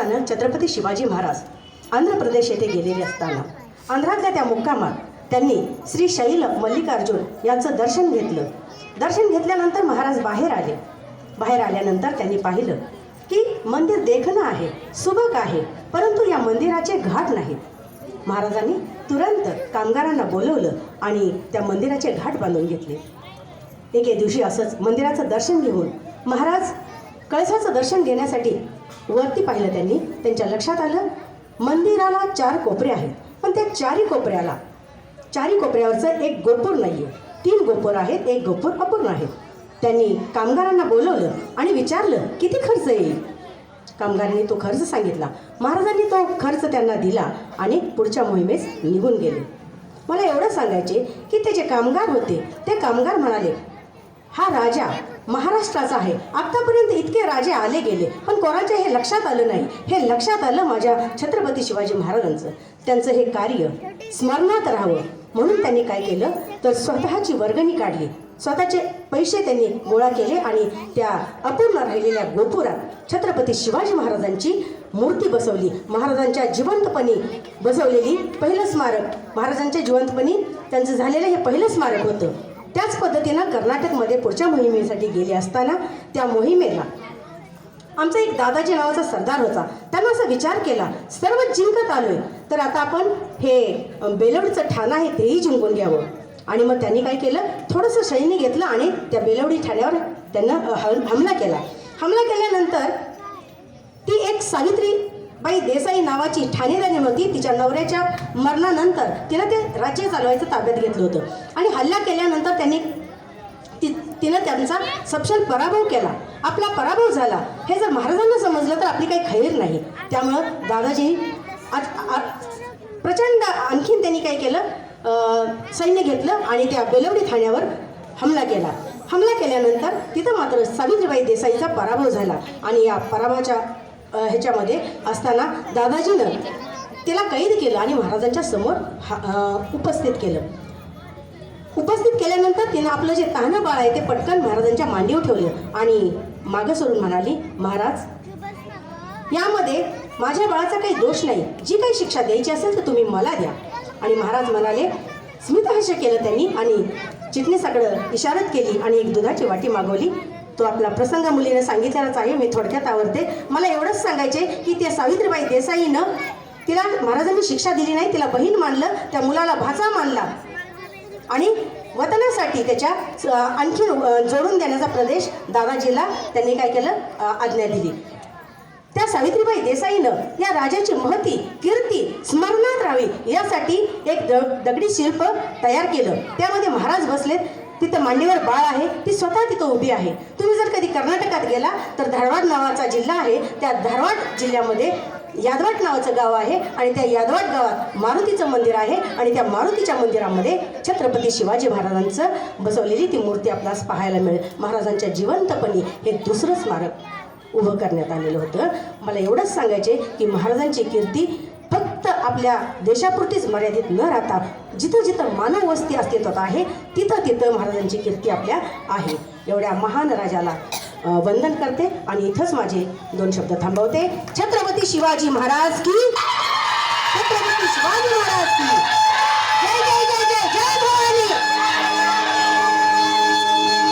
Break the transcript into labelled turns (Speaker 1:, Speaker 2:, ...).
Speaker 1: निमित्तानं छत्रपती शिवाजी महाराज आंध्र प्रदेश येथे गेलेले असताना आंध्रातल्या त्या मुक्कामात त्यांनी श्री शैल मल्लिकार्जुन यांचं दर्शन घेतलं. दर्शन घेतल्यानंतर महाराज बाहेर आले. बाहेर आल्यानंतर त्यांनी पाहिलं की मंदिर देखणं आहे, सुबक आहे, परंतु या मंदिराचे घाट नाहीत. महाराजांनी तुरंत कामगारांना बोलवलं आणि त्या मंदिराचे घाट बांधून घेतले. एके दिवशी असंच मंदिराचं दर्शन घेऊन महाराज कळसाचं दर्शन घेण्यासाठी वरती पाहिलं. त्यांनी त्यांच्या लक्षात आलं मंदिराला 4 कोपरे आहेत, पण त्या चारी कोपऱ्यावरचं एक गोपूर नाही आहे. 3 गोपूर आहेत, एक गोपूर अपूर्ण आहे. त्यांनी कामगारांना बोलवलं आणि विचारलं किती खर्च येईल. कामगारांनी तो खर्च सांगितला. महाराजांनी तो खर्च त्यांना दिला आणि पुढच्या मोहिमेस निघून गेले. मला एवढं सांगायचे की ते जे कामगार होते ते कामगार म्हणाले हा राजा महाराष्ट्राचा आहे. आत्तापर्यंत इतके राजे आले गेले, पण कोणाच्या हे लक्षात आलं नाही. हे लक्षात आलं माझ्या छत्रपती शिवाजी महाराजांचं. त्यांचं हे कार्य स्मरणात राहावं म्हणून त्यांनी काय केलं तर स्वतःची वर्गणी काढली, स्वतःचे पैसे त्यांनी गोळा केले आणि त्या अपूर्ण राहिलेल्या गोपुरात छत्रपती शिवाजी महाराजांची मूर्ती बसवली. महाराजांच्या जिवंतपणी बसवलेली पहिलं स्मारक, महाराजांच्या जिवंतपणी त्यांचं झालेलं हे पहिलं स्मारक होतं. त्याच पद्धतीनं कर्नाटकमध्ये पुढच्या मोहिमेसाठी गेले असताना त्या मोहिमेला आमचा एक दादाजी नावाचा सरदार होता. त्यांना असा विचार केला सर्व जिंकत आलोय तर आता आपण हे बेलवडीचं ठाणं आहे तेही जिंकून घ्यावं. आणि मग त्यांनी काय केलं थोडंसं सैन्य घेतलं आणि त्या बेलवडी ठाण्यावर त्यांना हमला केला. हमला केल्यानंतर ती एक सावित्रीबाई देसाई नावाची ठाणेदार होती. तिच्या नवऱ्याच्या मरणानंतर तिनं ते राज्य चालवायचं ताब्यात घेतलं होतं आणि हल्ला केल्यानंतर तिनं त्यांचा सपशेल पराभव केला. आपला पराभव झाला हे जर महाराजांना समजलं तर आपली काही खैर नाही. त्यामुळं दादाजी प्रचंड आणखीन त्यांनी काय केलं सैन्य घेतलं आणि त्या बेलवडी ठाण्यावर हमला केला. हमला केल्यानंतर तिथं मात्र सावित्रीबाई देसाईचा पराभव झाला आणि या पराभवाच्या ह्याच्यामध्ये असताना दादाजीनं तिला कैद केलं आणि महाराजांच्या समोर उपस्थित केलं. उपस्थित केल्यानंतर तिनं आपलं जे तान्हं बाळ आहे ते पटकन महाराजांच्या मांडीवर ठेवलं आणि मागं सोडून म्हणाली महाराज यामध्ये माझ्या बाळाचा काही दोष नाही, जी काही शिक्षा द्यायची असेल तर तुम्ही मला द्या. आणि महाराज म्हणाले स्मितहास्य केलं त्यांनी आणि चिटणीसाकडं इशारत केली आणि एक दुधाची वाटी मागवली. तो आपला प्रसंग मुलीने सांगितलेलाच आहे, मी थोडक्यात आवडते. मला एवढंच सांगायचे की त्या सावित्रीबाई देसाईनं तिला महाराजांनी शिक्षा दिली नाही, तिला बहीण मानलं, त्या मुलाला भाचा मानला आणि वतनासाठी त्याच्या आणखीन जोडून देण्याचा प्रदेश दादाजीला त्यांनी काय केलं आज्ञा दिली. त्या सावित्रीबाई देसाईनं या राजाची महती कीर्ती स्मरणात राहावी यासाठी एक दगडी शिल्प तयार केलं. त्यामध्ये महाराज बसलेत, तिथं मांडीवर बाळ आहे, ती स्वतः तिथं उभी आहे. तुम्ही जर कधी कर्नाटकात गेला तर धारवाड नावाचा जिल्हा आहे, त्या धारवाड जिल्ह्यामध्ये यादवाड नावाचं गाव आहे आणि त्या यादवाड गावात मारुतीचं मंदिर आहे आणि त्या मारुतीच्या मंदिरामध्ये छत्रपती शिवाजी महाराजांचं बसवलेली ती मूर्ती आपल्यास पाहायला मिळेल. महाराजांच्या जिवंतपणी हे दुसरं स्मारक उभं करण्यात आलेलं होतं. मला एवढंच सांगायचे की महाराजांची कीर्ती फक्त आपल्या देशापुरतीच मर्यादित न राहता जिथं जिथं मानव वस्ती अस्तित्वात आहे तिथं तिथं महाराजांची कीर्ती आपल्या आहे. एवढ्या महान राजाला वंदन करते आणि इथंच माझे 2 शब्द थांबवते. छत्रपती शिवाजी महाराज की, छत्रपती शिवाजी महाराज की.